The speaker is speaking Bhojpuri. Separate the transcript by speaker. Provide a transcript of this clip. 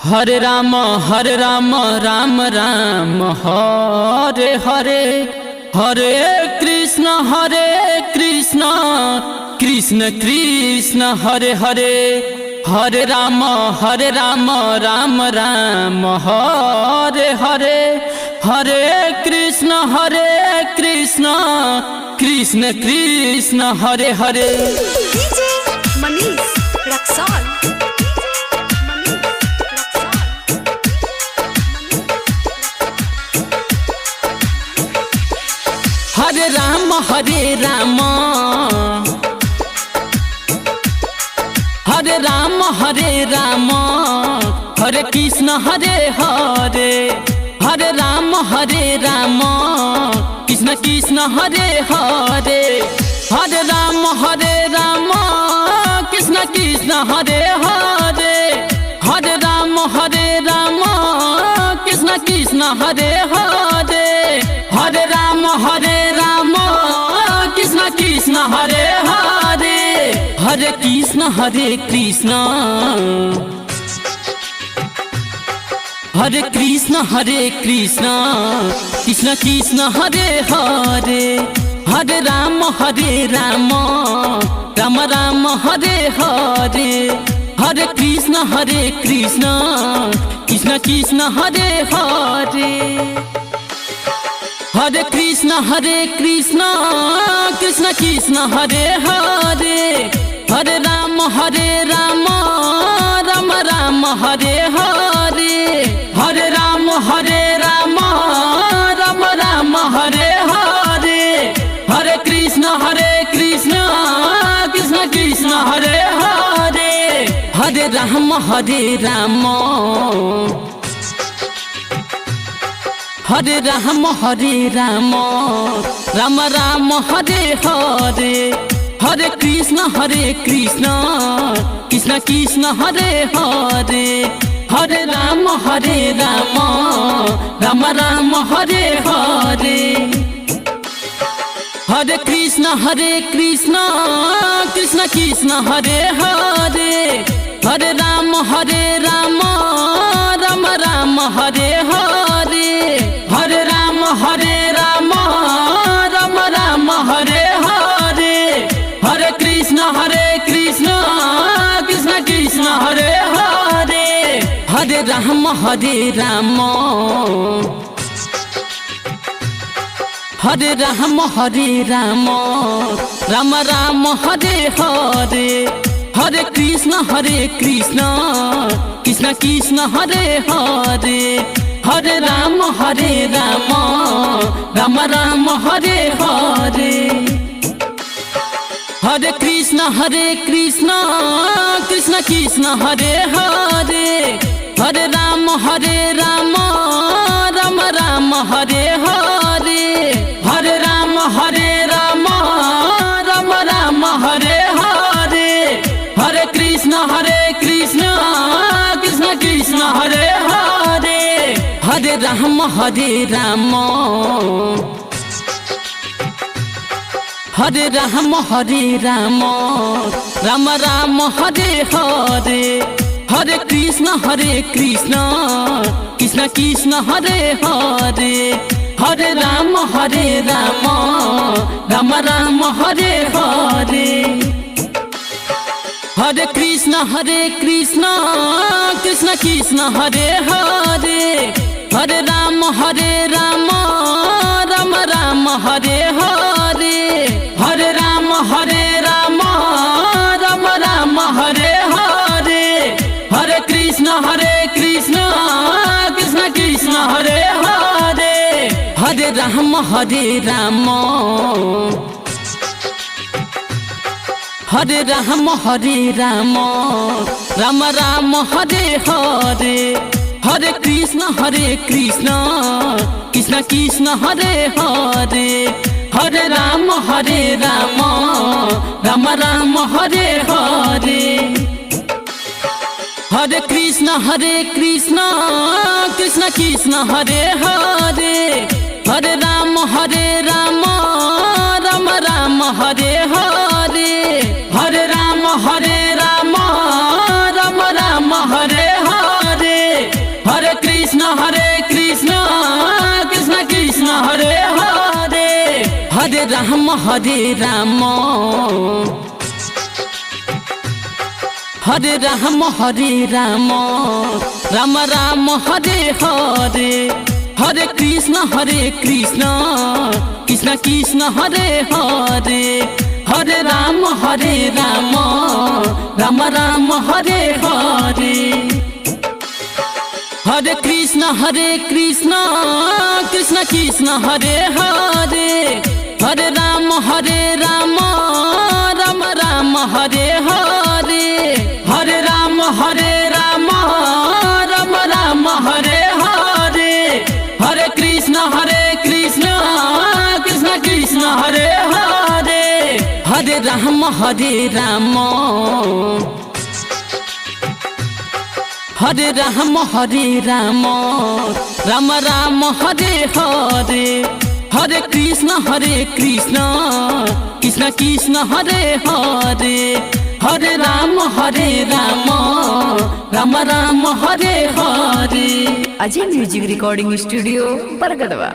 Speaker 1: Hare Ram Ram Ram Hare Hare, Hare Krishna Krishna Krishna Hare Hare. Hare Ram Ram Ram Hare Hare, Hare Krishna Krishna Krishna Hare Hare.
Speaker 2: DJ Manish Raxaul.
Speaker 1: Hare Ram Hare Ram, Hare Ram Hare Krishna Hare Hare. Hare Ram Krishna Krishna Hare Hare. Hare Ram Krishna Krishna Hare Hare. Hare Ram Krishna Krishna Hare Hare. Hare Ram Krishna Krishna Hare Hare. Hare Krishna Krishna Hare Krishna Krishna Krishna Hare Hare. Hare Ram Ram Ram Hare Hare. Hare Krishna Krishna Krishna Hare Hare. Hare Krishna Krishna Krishna Hare Hare. Hare Ram Ram Hare Hare. Hare Ram Ram Hare Hare. Hare Krishna Krishna Krishna Hare Hare. Hare Ram Hare Ram Ram Ram Hare Hare. Hare Krishna Krishna Krishna Hare Hare. Hare Ram Ram Hare Hare. Hare Krishna Krishna Krishna Hare Hare. Hare Ram Ram Hare Hare. Hare Ram Ram Hare Hare. Hare Krishna Krishna Krishna Hare Hare. Hare Ram Hare Ram Ram Hare Hare. Hare Krishna Krishna Krishna Hare Hare. Hare Ram Ram Hare Hare. Hare Krishna Krishna Krishna Hare Hare. Hare Ram Ram Hare Hare. Hare Ram Ram Hare Hare. Hare Krishna Krishna Krishna Hare Hare. Hare Ram Ram Ram Hare Hare. Hare Krishna Krishna Krishna Hare Hare. Hare Ram Ram Hare Hare. Hare Krishna Krishna Krishna Hare Hare. Hare Ram Ram Hare Hare. Hare Ram Ram Hare Hare. Hare Krishna Krishna Krishna Hare Hare. Hare Ram Ram Ram Hare Hare. Hare Krishna Krishna Krishna Hare Hare. Hare Ram Ram Hare Hare. Hare Krishna Krishna Krishna Hare Hare. Hare Ram Ram Hare Hare. Hare Ram Ram Hare Hare. Ram Hare Ram Hare Ram Ram Ram Hare Hare Hare Krishna Krishna Krishna Hare Hare Hare Ram Ram Ram Hare Hare Hare Krishna Krishna Krishna Hare Hare Hare Ram Ram Ram Hare Hare Hare Ram Ram Ram Hare Hare Hare Krishna Krishna Krishna Hare Hare Hare Ram Hare Ram Ram Ram Hare Hare Hare Krishna Krishna Krishna Hare Hare Hare Ram Ram Ram Hare Hare.
Speaker 2: Ajay music recording studio बरगढ़वा।